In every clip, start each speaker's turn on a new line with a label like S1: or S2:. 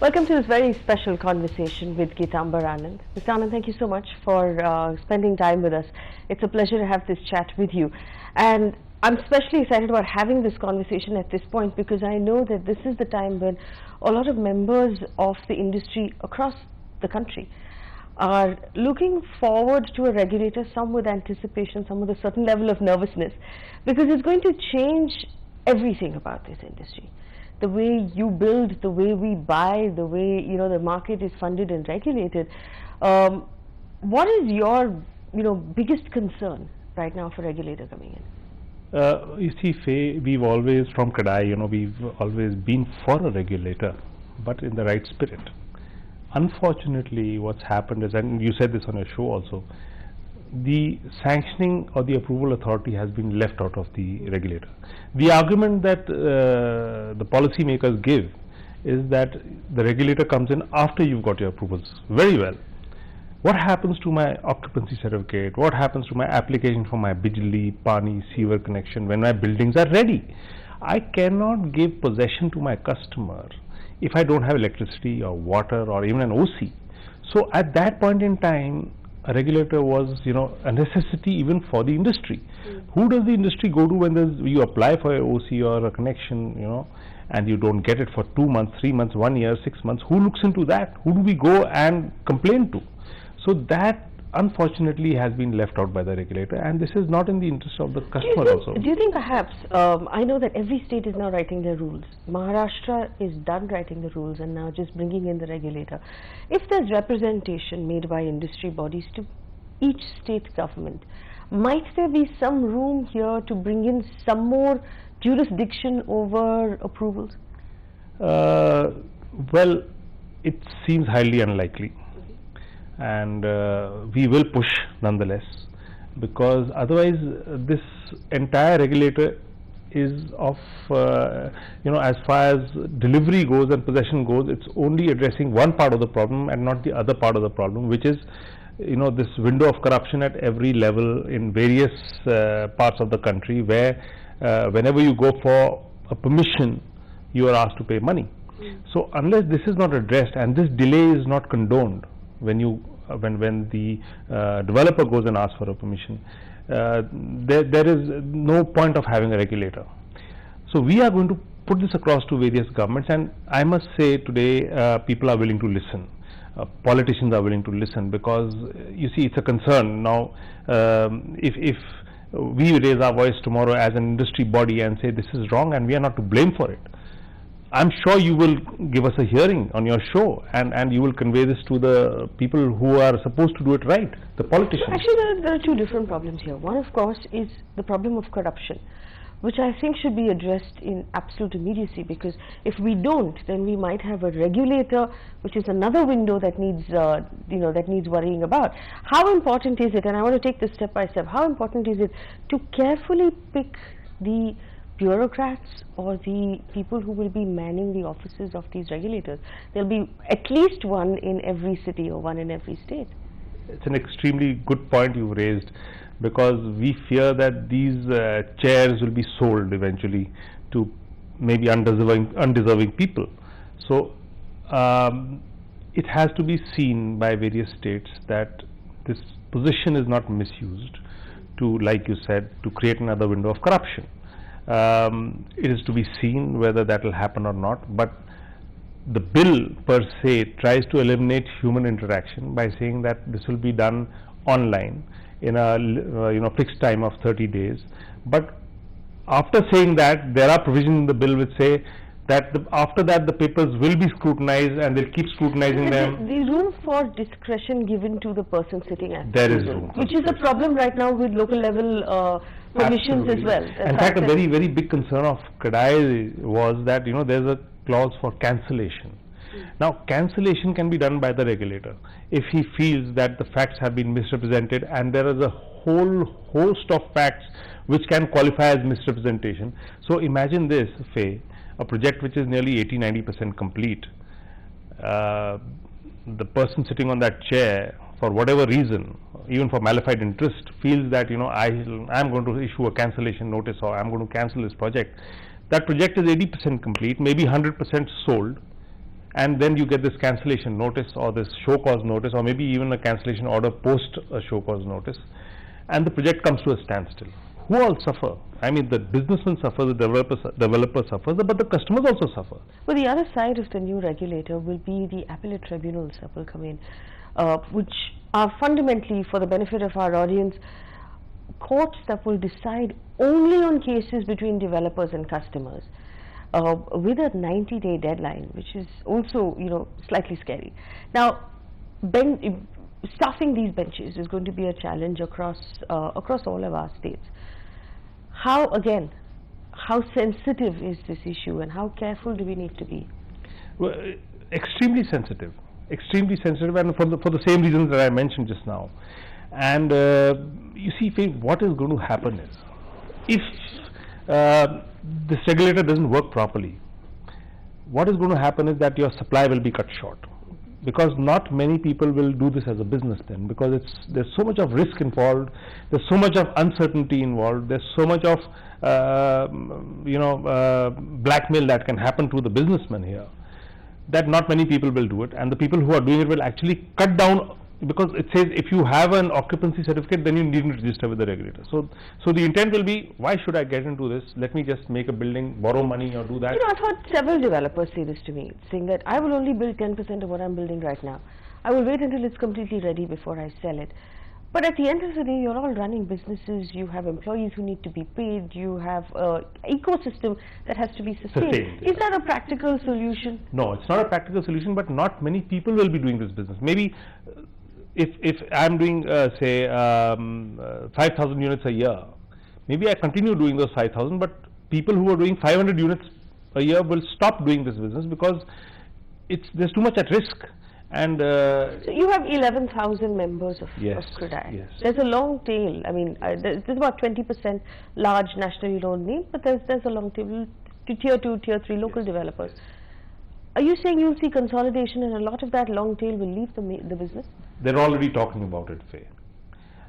S1: Welcome to this very special conversation with Getamber Anand. Mr. Anand, thank you so much for spending time with us. It's a pleasure to have this chat with you. And I'm especially excited about having this conversation at this point because I know that this is the time when a lot of members of the industry across the country are looking forward to a regulator, some with anticipation, some with a certain level of nervousness, because it's going to change everything about this industry. The way you build, the way we buy, the way the market is funded and regulated. What is your biggest concern right now for regulator coming in?
S2: You see, Faye, we've always from CREDAI, we've always been for a regulator, but in the right spirit. Unfortunately, what's happened is, and you said this on your show also, the sanctioning or the approval authority has been left out of the regulator. The argument that the policymakers give is that the regulator comes in after you've got your approvals. Very well. What happens to my occupancy certificate? What happens to my application for my Bijli, Pani, sewer connection when my buildings are ready? I cannot give possession to my customer if I don't have electricity or water or even an OC. So at that point in time, a regulator was, a necessity even for the industry. Who does the industry go to when you apply for a OC or a connection, and you don't get it for 2 months, 3 months, 1 year, 6 months? Who looks into that? Who do we go and complain to? So that unfortunately has been left out by the regulator, and this is not in the interest of the customer also.
S1: Do you think perhaps, I know that every state is now writing their rules. Maharashtra is done writing the rules and now just bringing in the regulator. If there's representation made by industry bodies to each state government, might there be some room here to bring in some more jurisdiction over approvals?
S2: Well, it seems highly unlikely. And we will push nonetheless, because otherwise this entire regulator is of as far as delivery goes and possession goes, it's only addressing one part of the problem and not the other part of the problem, which is this window of corruption at every level in various parts of the country, where whenever you go for a permission you are asked to pay money. So unless this is not addressed and this delay is not condoned, when the developer goes and asks for a permission, there is no point of having a regulator. So we are going to put this across to various governments, and I must say today people are willing to listen. Politicians are willing to listen, because you see, it's a concern now. If we raise our voice tomorrow as an industry body and say this is wrong and we are not to blame for it, I'm sure you will give us a hearing on your show, and you will convey this to the people who are supposed to do it right, the politicians.
S1: Actually, there are two different problems here. One, of course, is the problem of corruption, which I think should be addressed in absolute immediacy, because if we don't, then we might have a regulator, which is another window that needs, that needs worrying about. How important is it, and I want to take this step by step, how important is it to carefully pick the bureaucrats or the people who will be manning the offices of these regulators? There'll be at least one in every city or one in every state.
S2: It's an extremely good point you've raised, because we fear that these chairs will be sold eventually to maybe undeserving people. So it has to be seen by various states that this position is not misused to, like you said, to create another window of corruption. It is to be seen whether that will happen or not, but the bill per se tries to eliminate human interaction by saying that this will be done online in a fixed time of 30 days. But after saying that, there are provisions in the bill which say that after that the papers will be scrutinized, and they'll keep scrutinizing them.
S1: The room for discretion given to the person sitting at
S2: there
S1: the
S2: is
S1: table,
S2: room,
S1: which is a problem right now with local level permissions.
S2: Absolutely.
S1: As well.
S2: In fact, a very, very big concern of CREDAI was that there's a clause for cancellation. Now, cancellation can be done by the regulator if he feels that the facts have been misrepresented, and there is a whole host of facts which can qualify as misrepresentation. So imagine this, Faye, a project which is nearly 80-90% complete. The person sitting on that chair, for whatever reason, even for malified interest, feels that I'm going to issue a cancellation notice, or I'm going to cancel this project. That project is 80% complete, maybe 100% sold. and then you get this cancellation notice or this show cause notice, or maybe even a cancellation order post a show cause notice, and the project comes to a standstill. Who all suffer? I mean, the businessman suffers, the developer suffers, but the customers also suffer.
S1: Well, the other side of the new regulator will be the appellate tribunals that will come in, which are fundamentally, for the benefit of our audience, courts that will decide only on cases between developers and customers, with a 90-day deadline, which is also, slightly scary. Now, staffing these benches is going to be a challenge across all of our states. How sensitive is this issue, and how careful do we need to be?
S2: Well, extremely sensitive, and for the same reasons that I mentioned just now. And you see, what is going to happen is, if this regulator doesn't work properly, what is going to happen is that your supply will be cut short, because not many people will do this as a business then, because there's so much of risk involved, there's so much of uncertainty involved, there's so much of blackmail that can happen to the businessman here, that not many people will do it, and the people who are doing it will actually cut down, because it says if you have an occupancy certificate, then you needn't register with the regulator. So the intent will be, why should I get into this? Let me just make a building, borrow money, or do that.
S1: I've heard several developers say this to me, saying that I will only build 10% of what I'm building right now. I will wait until it's completely ready before I sell it. But at the end of the day, you're all running businesses, you have employees who need to be paid, you have an ecosystem that has to be sustained. Is that a practical solution?
S2: No, it's not a practical solution, but not many people will be doing this business. Maybe if I'm doing, say, 5,000 units a year, maybe I continue doing those 5,000, but people who are doing 500 units a year will stop doing this business, because there's too much at risk. And
S1: so you have 11,000 members of CREDAI.
S2: Yes.
S1: There's a long tail. I mean, there's about 20% large nationally owned names, but there's a long tail to tier 2, tier 3 local developers. Are you saying you'll see consolidation, and a lot of that long tail will leave the business?
S2: They're already talking about it, Faye.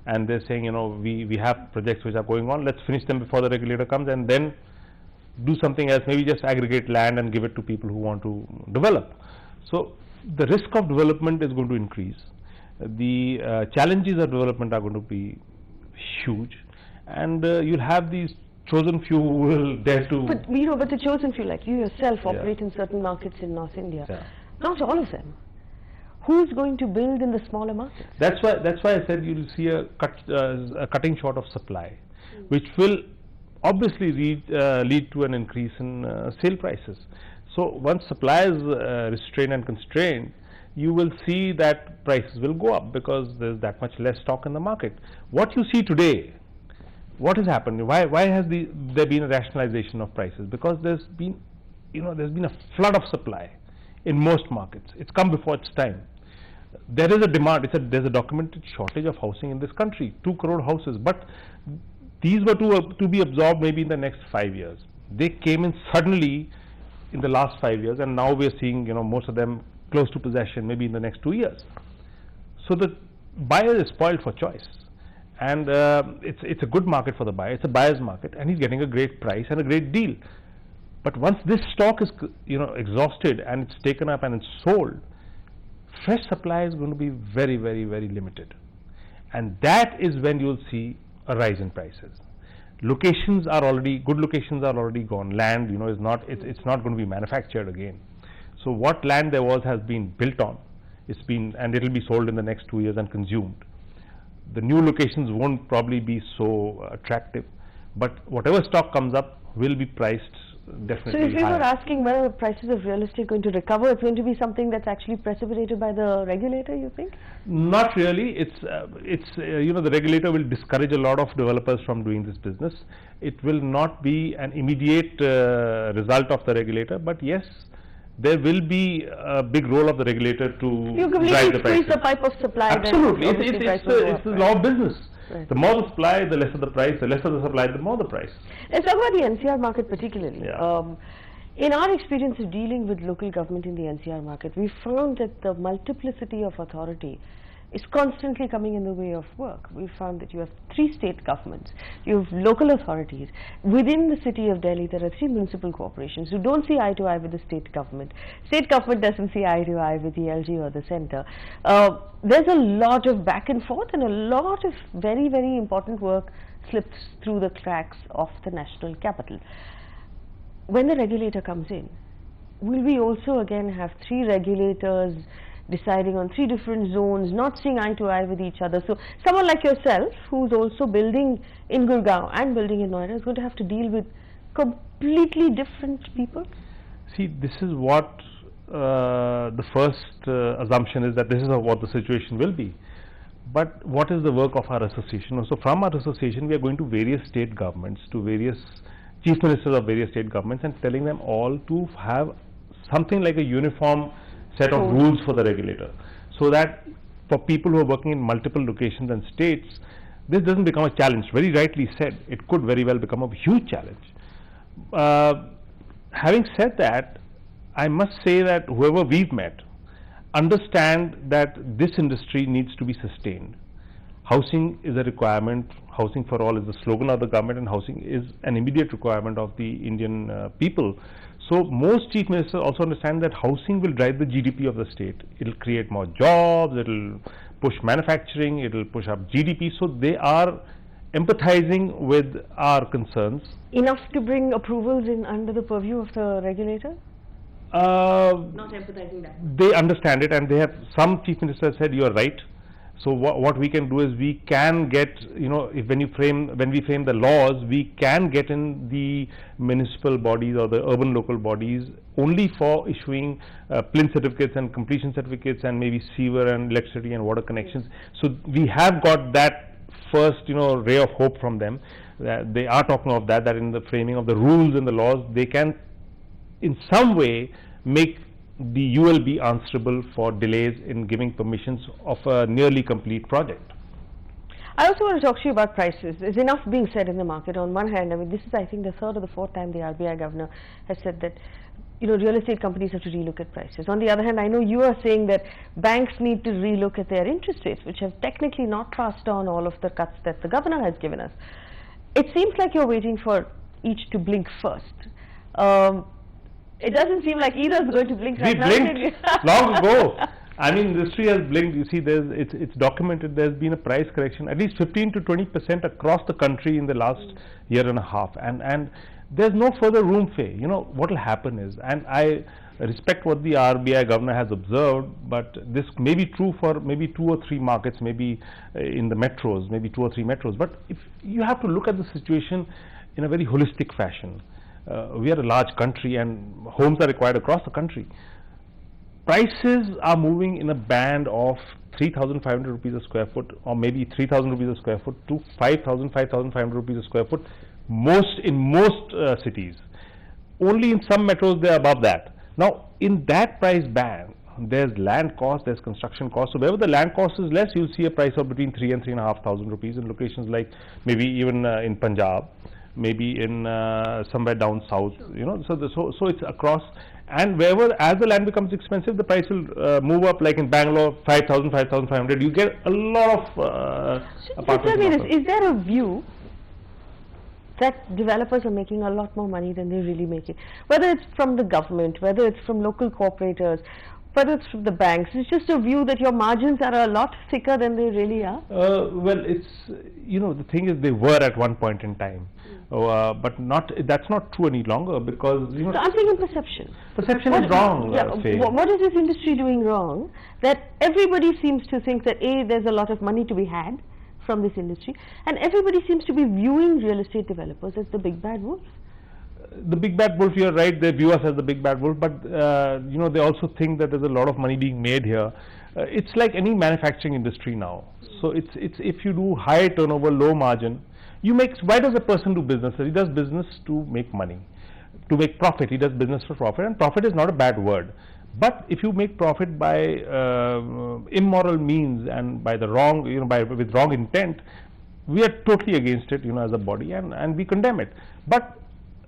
S2: And they're saying, we have projects which are going on, let's finish them before the regulator comes, and then do something else, maybe just aggregate land and give it to people who want to develop. So the risk of development is going to increase. The challenges of development are going to be huge, and you'll have these chosen few who will dare to.
S1: But but the chosen few, like you yourself, operate in certain markets in North India.
S2: Yeah.
S1: Not all of them. Who's going to build in the smaller markets?
S2: That's why I said you'll see a cutting short of supply, which will obviously lead to an increase in sale prices. So once supply is restrained and constrained, you will see that prices will go up, because there's that much less stock in the market. What you see today, what has happened? Why has there been a rationalization of prices? Because there's been a flood of supply in most markets. It's come before its time. There is a demand. There's a documented shortage of housing in this country, 2 crore houses, but these were to be absorbed maybe in the next 5 years. They came in suddenly in the last 5 years, and now we're seeing most of them close to possession maybe in the next 2 years. So the buyer is spoiled for choice, and it's a good market for the buyer. It's a buyer's market, and he's getting a great price and a great deal. But once this stock is exhausted and it's taken up and it's sold, fresh supply is going to be very, very, very limited, and that is when you'll see a rise in prices. Good locations are already gone. Land is not, it's not going to be manufactured again. So what land there was has been built on, and it will be sold in the next 2 years and consumed. The new locations won't probably be so attractive, but whatever stock comes up will be priced definitely
S1: So if we
S2: higher.
S1: were asking whether the prices of real estate are going to recover, it's going to be something that's actually precipitated by the regulator, you think?
S2: Not really. The regulator will discourage a lot of developers from doing this business. It will not be an immediate result of the regulator, but yes, there will be a big role of the regulator to drive the prices.
S1: You completely squeeze the pipe of supply.
S2: Absolutely, it's the law of business.
S1: Right.
S2: The more the supply, the lesser the price. The lesser the supply, the more the price.
S1: Let's talk about the NCR market particularly.
S2: Yeah.
S1: In our experience of dealing with local government in the NCR market, we found that the multiplicity of authority is constantly coming in the way of work. We found that you have 3 state governments, you have local authorities. Within the city of Delhi, there are 3 municipal corporations who don't see eye to eye with the state government. State government doesn't see eye to eye with the LG or the centre. There's a lot of back and forth, and a lot of very, very important work slips through the cracks of the national capital. When the regulator comes in, will we also again have 3 regulators deciding on 3 different zones, not seeing eye to eye with each other? So someone like yourself, who's also building in Gurgaon and building in Noida, is going to have to deal with completely different people?
S2: See, this is what the first assumption is, that this is what the situation will be. But what is the work of our association? So from our association, we are going to various state governments, to various chief ministers of various state governments, and telling them all to have something like a uniform set of rules for the regulator, so that for people who are working in multiple locations and states, this doesn't become a challenge. Very rightly said, it could very well become a huge challenge. Having said that, I must say that whoever we've met understand that this industry needs to be sustained. Housing is a requirement. Housing for all is the slogan of the government, and housing is an immediate requirement of the Indian people. So most chief ministers also understand that housing will drive the GDP of the state. It will create more jobs, it will push manufacturing, it will push up GDP. So they are empathizing with our concerns.
S1: Enough to bring approvals in under the purview of the regulator? Not empathizing that.
S2: They understand it, and they have, some chief ministers said, you are right. So what we can do is, we can get, when we frame the laws, we can get in the municipal bodies or the urban local bodies only for issuing plinth certificates and completion certificates, and maybe sewer and electricity and water connections. So we have got that first, ray of hope from them. They are talking of that in the framing of the rules and the laws, they can in some way make the ULB answerable for delays in giving permissions of a nearly complete project.
S1: I also want to talk to you about prices. There's enough being said in the market. On one hand, I mean, this is, I think, the 3rd or the 4th time the RBI governor has said that, real estate companies have to relook at prices. On the other hand, I know you are saying that banks need to relook at their interest rates, which have technically not passed on all of the cuts that the governor has given us. It seems like you're waiting for each to blink first. It doesn't seem like either is going to blink right now.
S2: We blinked long ago. I mean, the industry has blinked. You see, it's documented. There's been a price correction, at least 15 to 20% across the country in the last year and a half, and there's no further room for. What will happen is, and I respect what the RBI governor has observed, but this may be true for maybe 2 or 3 markets, maybe in the metros, maybe 2 or 3 metros. But if you have to look at the situation in a very holistic fashion. We are a large country, and homes are required across the country. Prices are moving in a band of 3,500 rupees a square foot, or maybe 3,000 rupees a square foot, to 5,000, 5,500 rupees a square foot, in most cities. Only in some metros they are above that. Now, in that price band, there's land cost, there's construction cost. So wherever the land cost is less, you'll see a price of between 3 and 3,500 rupees in locations like maybe even in Punjab, maybe in somewhere down south, so it's across. And wherever, as the land becomes expensive, the price will move up, like in Bangalore, 5,000, 5,500. You get a lot of apartments. Tell me this,
S1: is there a view that developers are making a lot more money than they're really making? Whether it's from the government, whether it's from local corporators, whether it's from the banks, it's just a view that your margins are a lot thicker than they really are?
S2: Well, it's, the thing is, they were at one point in time. But that's not true any longer, because
S1: So I'm thinking perception.
S2: Perception is wrong.
S1: What is this industry doing wrong that everybody seems to think that there's a lot of money to be had from this industry, and everybody seems to be viewing real estate developers as the big bad wolf?
S2: The big bad wolf, you're right, they view us as the big bad wolf, but they also think that there's a lot of money being made here. It's like any manufacturing industry now. So it's if you do high turnover, low margin, why does a person do business? He does business to make money, to make profit. He does business for profit, and profit is not a bad word. But if you make profit by immoral means and by the wrong, with wrong intent, we are totally against it, as a body, and we condemn it. But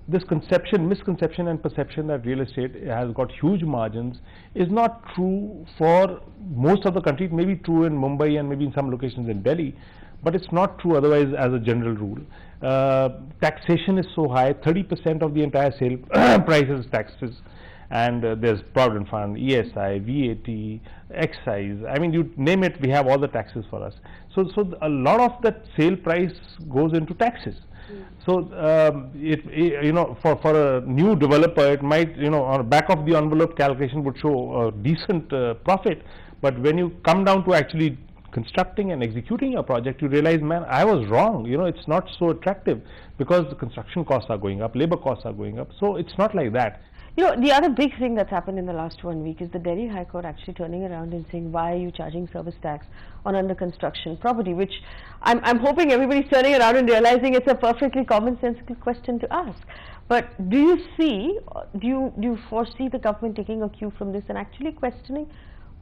S2: this misconception and perception that real estate has got huge margins is not true for most of the country. It may be true in Mumbai and maybe in some locations in Delhi, but it's not true otherwise as a general rule. Taxation is so high, 30% of the entire sale price is taxes, and there's Provident Fund, ESI, VAT, excise, I mean you name it, we have all the taxes for us. So a lot of that sale price goes into taxes. So you know, for a new developer, it might, you know, on the back of the envelope calculation would show a decent profit, but when you come down to actually constructing and executing your project, you realize, man, I was wrong. You know, it's not so attractive because the construction costs are going up, labor costs are going up. So it's not like that.
S1: You know, the other big thing that's happened in the last 1 week is the Delhi High Court actually turning around and saying, why are you charging service tax on under construction property, which I'm hoping everybody's turning around and realizing it's a perfectly commonsensical question to ask. But do you foresee the government taking a cue from this and actually questioning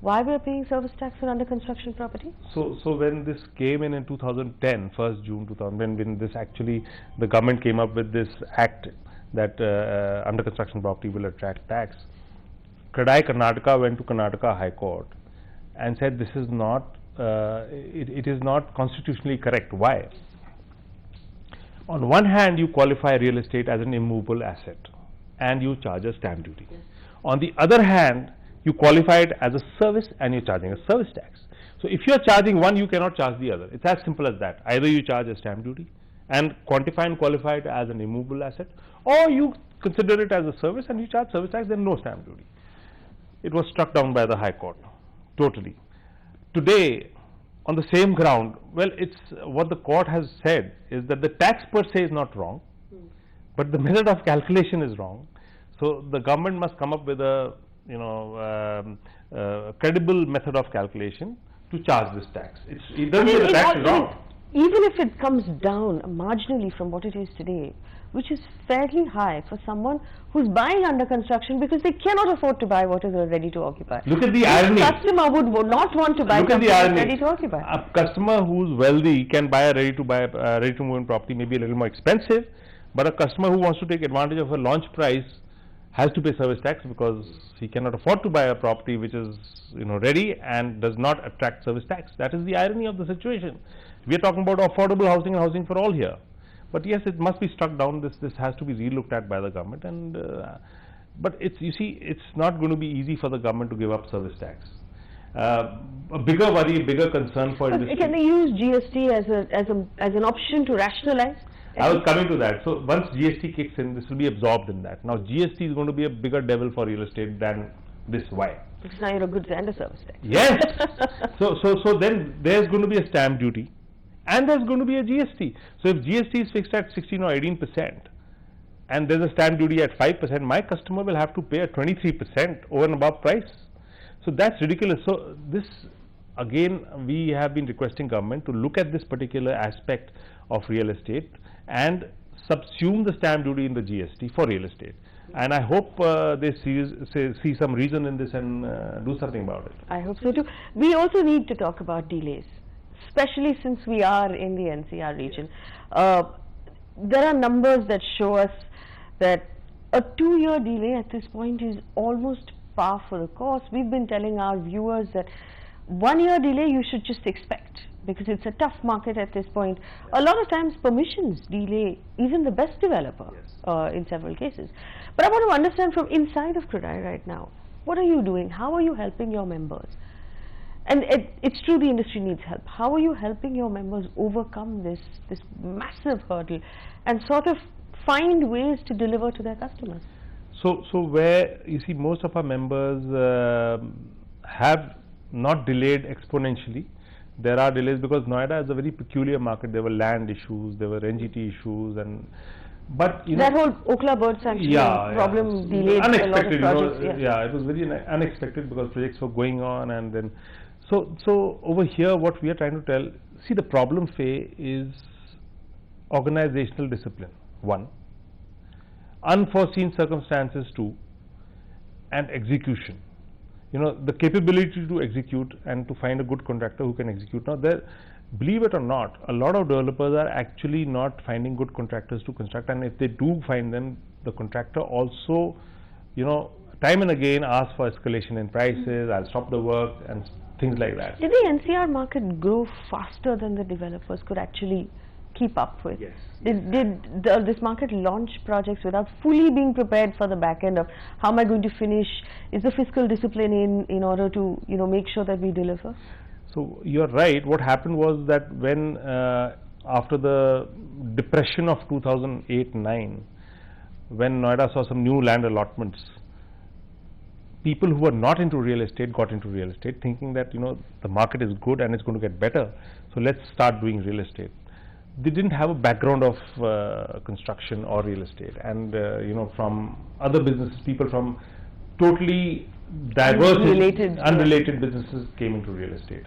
S1: why we are paying service tax on under construction property?
S2: So when this came in 2010, 1st June 2000, when this actually, the government came up with this act that under construction property will attract tax, CREDAI Karnataka went to Karnataka High Court and said this is not, it is not constitutionally correct. Why? On one hand, you qualify real estate as an immovable asset and you charge a stamp duty. Yes. On the other hand, you qualify it as a service and you're charging a service tax. So if you're charging one, you cannot charge the other. It's as simple as that. Either you charge a stamp duty and quantify and qualify it as an immovable asset, or you consider it as a service and you charge service tax, then no stamp duty. It was struck down by the High Court, totally. Today, on the same ground, well, it's what the court has said is that the tax per se is not wrong, but the method of calculation is wrong. So the government must come up with a, you know, credible method of calculation to charge this tax. It doesn't say the tax is wrong.
S1: Even if it comes down marginally from what it is today, which is fairly high for someone who's buying under construction because they cannot afford to buy what is ready to occupy.
S2: Look at the irony.
S1: A customer would not want to buy something ready to occupy.
S2: A customer who's wealthy can buy a ready to move in property, maybe a little more expensive, but a customer who wants to take advantage of a launch price has to pay service tax because he cannot afford to buy a property which is, you know, ready and does not attract service tax. That is the irony of the situation. We are talking about affordable housing and housing for all here. But yes, it must be struck down. This has to be relooked at by the government. And but it's, you see, it's not going to be easy for the government to give up service tax. A bigger worry, bigger concern for industry.
S1: Can they use GST as an option to rationalize?
S2: I was coming to that. So once GST kicks in, this will be absorbed in that. Now GST is going to be a bigger devil for real estate than this. Why?
S1: Because now you're a goods and a service tax.
S2: Yes. so then there's going to be a stamp duty. And there's going to be a GST. So if GST is fixed at 16 or 18% and there's a stamp duty at 5%, my customer will have to pay a 23% over and above price. So that's ridiculous. So this, again, we have been requesting government to look at this particular aspect of real estate and subsume the stamp duty in the GST for real estate. And I hope they see some reason in this and do something about it.
S1: I hope so too. We also need to talk about delays, especially since we are in the NCR region. There are numbers that show us that a 2-year delay at this point is almost par for the course. We've been telling our viewers that 1-year delay you should just expect because it's a tough market at this point. A lot of times permissions delay even the best developer in several cases. But I want to understand from inside of CREDAI right now, what are you doing? How are you helping your members? And it's true the industry needs help. How are you helping your members overcome this massive hurdle and sort of find ways to deliver to their customers?
S2: So where you see most of our members have not delayed exponentially. There are delays because Noida is a very peculiar market. There were land issues, there were NGT issues, but you
S1: that
S2: know,
S1: whole Okhla bird sanctuary problem delayed
S2: unexpected,
S1: a lot of projects.
S2: It was very unexpected because projects were going on, and then so over here what we are trying to tell, see, the problem, Faye, is organizational discipline, 1, unforeseen circumstances, 2, and execution. You know, the capability to execute and to find a good contractor who can execute. Now, believe it or not, a lot of developers are actually not finding good contractors to construct, and if they do find them, the contractor also, time and again asks for escalation in prices, I'll stop the work and things like that.
S1: Did the NCR market grow faster than the developers could actually keep up with?
S2: Yes.
S1: Did this market launch projects without fully being prepared for the back end of how am I going to finish? Is the fiscal discipline in order to make sure that we deliver?
S2: So you're right. What happened was that when after the depression of 2008-9, when Noida saw some new land allotments, people who were not into real estate got into real estate, thinking that the market is good and it's going to get better, so let's start doing real estate. They didn't have a background of construction or real estate, and from other businesses, people from totally diverse unrelated businesses came into real estate.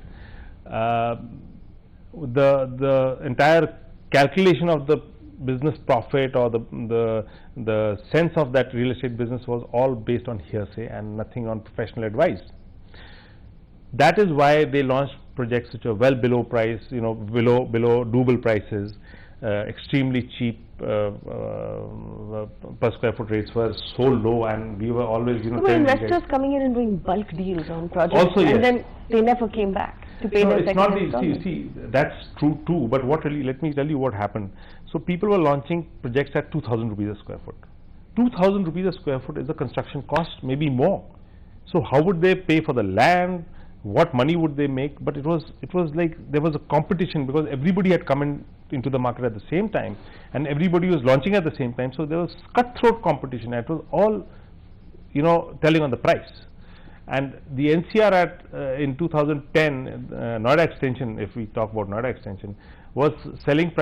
S2: The entire calculation of the business profit or the sense of that real estate business was all based on hearsay and nothing on professional advice. That is why they launched projects which are well below price, below doable prices, extremely cheap per square foot rates were so low, and we were always
S1: There were investors coming in and doing bulk deals on projects,
S2: also,
S1: and then they never came back to pay their second installment.
S2: See, that's true too, but let me tell you what happened. So people were launching projects at 2,000 rupees a square foot. 2,000 rupees a square foot is the construction cost, maybe more. So how would they pay for the land? What money would they make? But it was like there was a competition, because everybody had come into the market at the same time, and everybody was launching at the same time. So there was cutthroat competition. It was all, telling on the price. And the NCR in 2010, Noida Extension, if we talk about Noida Extension, was selling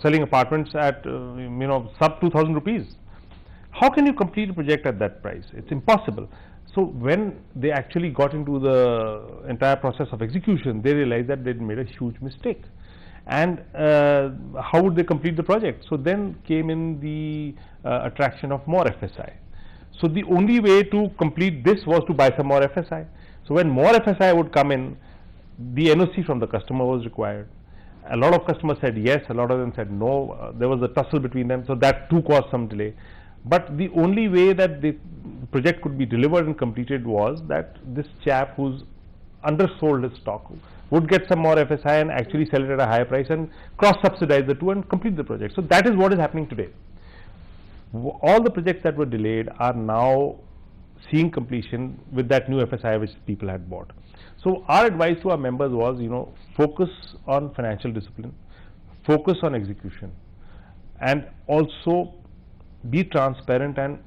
S2: selling apartments at sub 2,000 rupees. How can you complete a project at that price? It's impossible. So when they actually got into the entire process of execution, they realized that they'd made a huge mistake. And how would they complete the project? So then came in the attraction of more FSI. So the only way to complete this was to buy some more FSI. So when more FSI would come in, the NOC from the customer was required. A lot of customers said yes, a lot of them said no. There was a tussle between them, so that too caused some delay. But the only way that the project could be delivered and completed was that this chap who's undersold his stock would get some more FSI and actually sell it at a higher price and cross-subsidize the two and complete the project. So that is what is happening today. All the projects that were delayed are now seeing completion with that new FSI which people had bought. So our advice to our members was, focus on financial discipline, focus on execution, and also be transparent and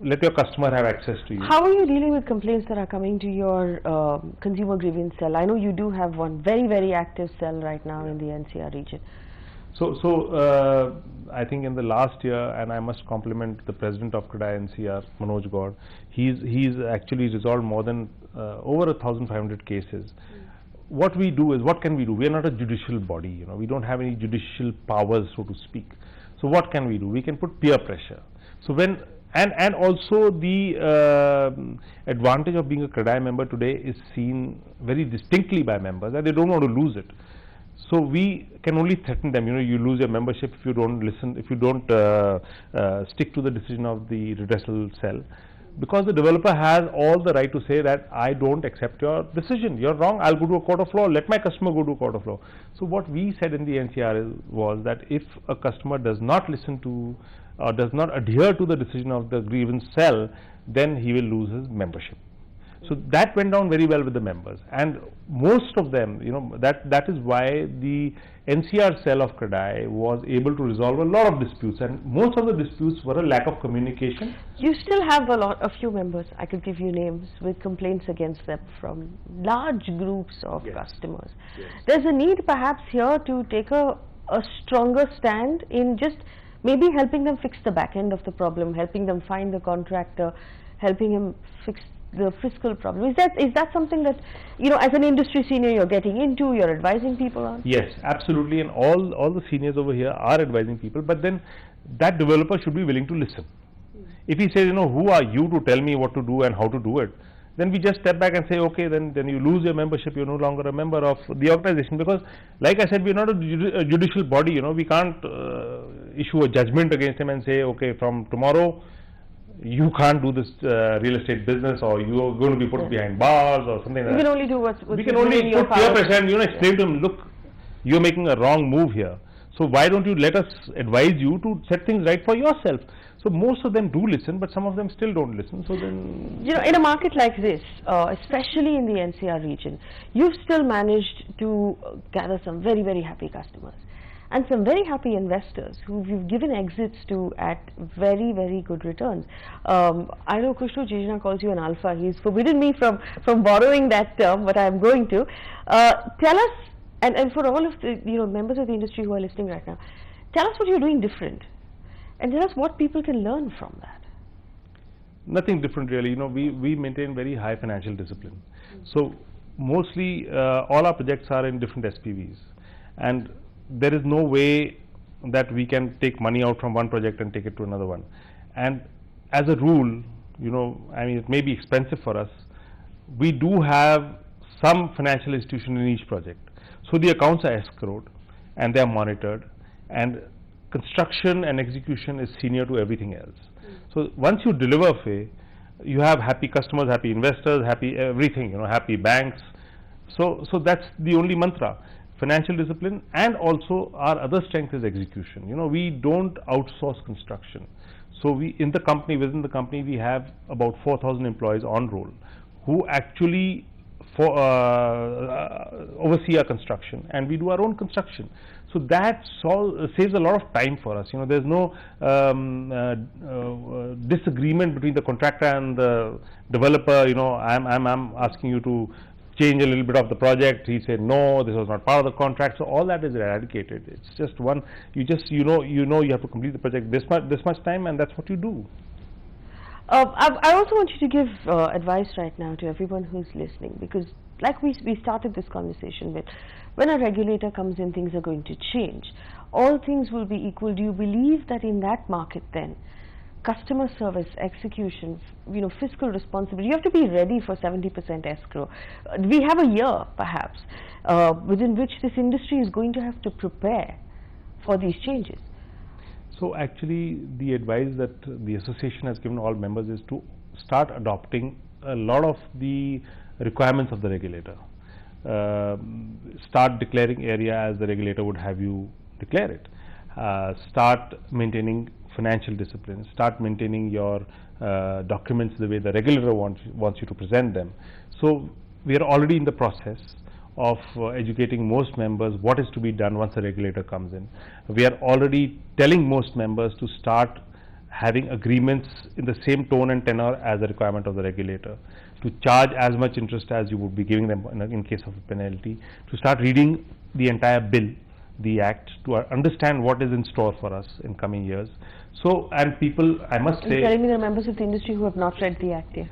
S2: let your customer have access to you.
S1: How are you dealing with complaints that are coming to your consumer grievance cell? I know you do have one very, very active cell right now in the NCR region.
S2: So I think in the last year, and I must compliment the president of CREDAI NCR, Manoj Gaur, he's actually resolved more than over 1,500 cases. What we do is, what can we do? We are not a judicial body, we don't have any judicial powers, so to speak. So what can we do? We can put peer pressure. So when and also the advantage of being a CREDAI member today is seen very distinctly by members, that they don't want to lose it. So we can only threaten them. You lose your membership if you don't listen, if you don't stick to the decision of the redressal cell, because the developer has all the right to say that I don't accept your decision. You're wrong. I'll go to a court of law. Let my customer go to a court of law. So what we said in the NCR was that if a customer does not listen to or does not adhere to the decision of the grievance cell, then he will lose his membership. So that went down very well with the members, and most of them, that is why the NCR cell of CREDAI was able to resolve a lot of disputes, and most of the disputes were a lack of communication.
S1: You still have a few members, I could give you names, with complaints against them from large groups of customers.
S2: Yes.
S1: There's a need perhaps here to take a stronger stand in just maybe helping them fix the back end of the problem, helping them find the contractor, helping him fix the fiscal problem. Is that something that, as an industry senior, you're getting into, you're advising people on?
S2: Yes, absolutely, and all the seniors over here are advising people, but then that developer should be willing to listen. If he says, who are you to tell me what to do and how to do it, then we just step back and say, okay, then you lose your membership, you're no longer a member of the organization, because like I said, we're not a judicial body, you know, we can't issue a judgment against him and say, okay, from tomorrow you can't do this real estate business, or you are going to be put behind bars or something like that.
S1: We can only do what's
S2: we can only put peer pressure and, you know, explain to him, look, you're making a wrong move here. So why don't you let us advise you to set things right for yourself? So most of them do listen, but some of them still don't listen. So then,
S1: you know, in a market like this, especially in the NCR region, you've still managed to gather some very, very happy customers and some very happy investors who you've given exits to at very, very good returns. I know Kushru Jijna calls you an alpha. He's forbidden me from borrowing that term, but I'm going to. Tell us, and for all of the, you know, members of the industry who are listening right now, tell us what you're doing different, and tell us what people can learn from that.
S2: Nothing different really. You know, we maintain very high financial discipline. So mostly all our projects are in different SPVs, and there is no way that we can take money out from one project and take it to another one. And as a rule, you know, I mean, it may be expensive for us. We do have some financial institution in each project. So the accounts are escrowed and they are monitored, and construction and execution is senior to everything else. So once you deliver you have happy customers, happy investors, happy everything, you know, happy banks. So that's the only mantra. Financial discipline, and also our other strength is execution. You know, we don't outsource construction. So within the company, we have about 4,000 employees on roll who actually oversee our construction, and we do our own construction. So that saves a lot of time for us. You know, there's no disagreement between the contractor and the developer. You know, I'm asking you to change a little bit of the project. He said no, this was not part of the contract. So all that is eradicated. It's just one. You know you have to complete the project this much time, and that's what you do.
S1: I also want you to give advice right now to everyone who's listening, because like we started this conversation with, when a regulator comes in, things are going to change. All things will be equal. Do you believe that in that market then, customer service, execution, you know, fiscal responsibility, you have to be ready for 70% escrow. We have a year perhaps within which this industry is going to have to prepare for these changes.
S2: So actually the advice that the association has given all members is to start adopting a lot of the requirements of the regulator. Start declaring area as the regulator would have you declare it. Start maintaining financial discipline. Start maintaining your documents the way the regulator wants you to present them. So we are already in the process of educating most members what is to be done once a regulator comes in. We are already telling most members to start having agreements in the same tone and tenor as the requirement of the regulator, to charge as much interest as you would be giving them in case of a penalty, to start reading the entire bill, the act, to understand what is in store for us in coming years. So, and people, I must say,
S1: telling me there are members of the industry who have not read the act yet.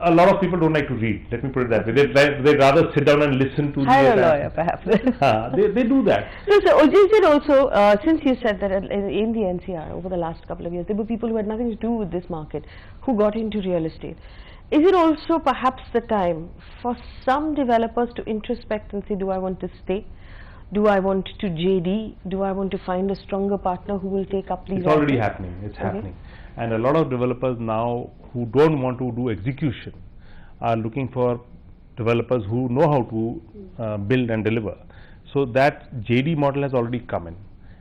S2: A lot of people don't like to read, let me put it that way. They'd rather sit down and listen to
S1: hire a lawyer perhaps.
S2: They do that.
S1: So Ojay said also, since you said that in the NCR over the last couple of years, there were people who had nothing to do with this market who got into real estate. Is it also perhaps the time for some developers to introspect and say, do I want to stay? Do I want to JD? Do I want to find a stronger partner who will take up these?
S2: It's already happening. It's happening. And a lot of developers now who don't want to do execution are looking for developers who know how to build and deliver. So that JD model has already come in,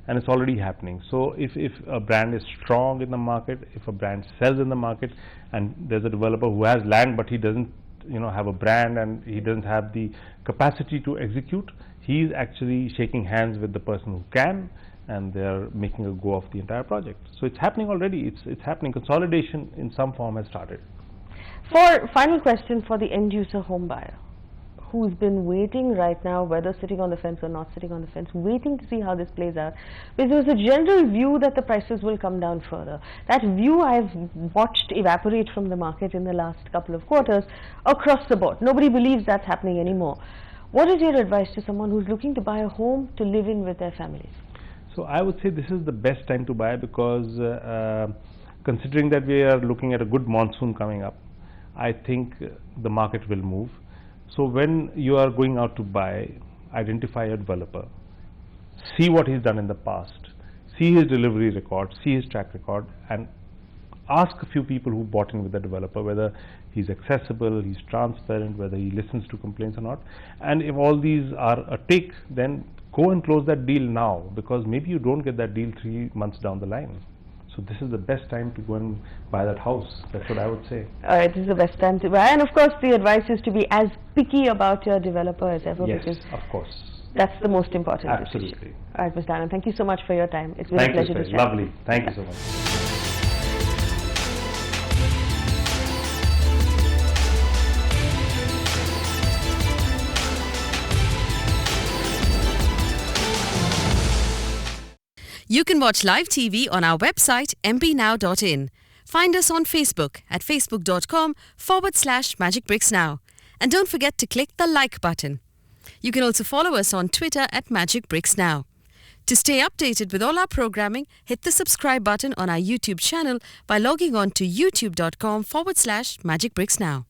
S2: and it's already happening. So if a brand is strong in the market, if a brand sells in the market, and there's a developer who has land but he doesn't, you know, have a brand and he doesn't have the capacity to execute, he's actually shaking hands with the person who can, and they're making a go of the entire project. So it's happening already. It's happening. Consolidation in some form has started.
S1: For final question for the end user home buyer who's been waiting right now, whether sitting on the fence or not sitting on the fence, waiting to see how this plays out, because there's a general view that the prices will come down further. That view I've watched evaporate from the market in the last couple of quarters across the board. Nobody believes that's happening anymore. What is your advice to someone who's looking to buy a home to live in with their families?
S2: So I would say this is the best time to buy, because considering that we are looking at a good monsoon coming up, I think the market will move. So when you are going out to buy, identify a developer, see what he's done in the past, see his delivery record, see his track record, and ask a few people who bought in with the developer whether he's accessible, he's transparent, whether he listens to complaints or not. And if all these are a tick, then go and close that deal now, because maybe you don't get that deal 3 months down the line. So this is the best time to go and buy that house. That's what I would say.
S1: This is the best time to buy. And of course, the advice is to be as picky about your developer as ever.
S2: Yes,
S1: because
S2: of course.
S1: that's the most important
S2: Absolutely.
S1: decision. All right, Mr. Anand, thank you so much for your time. It's been
S2: Thank
S1: a pleasure
S2: you,
S1: to
S2: sir.
S1: chat.
S2: Lovely. Thank you so much.
S3: You can watch live TV on our website mbnow.in. Find us on Facebook at facebook.com/Magicbricks Now. And don't forget to click the like button. You can also follow us on Twitter at Magicbricks Now. To stay updated with all our programming, hit the subscribe button on our YouTube channel by logging on to youtube.com/Magicbricks Now.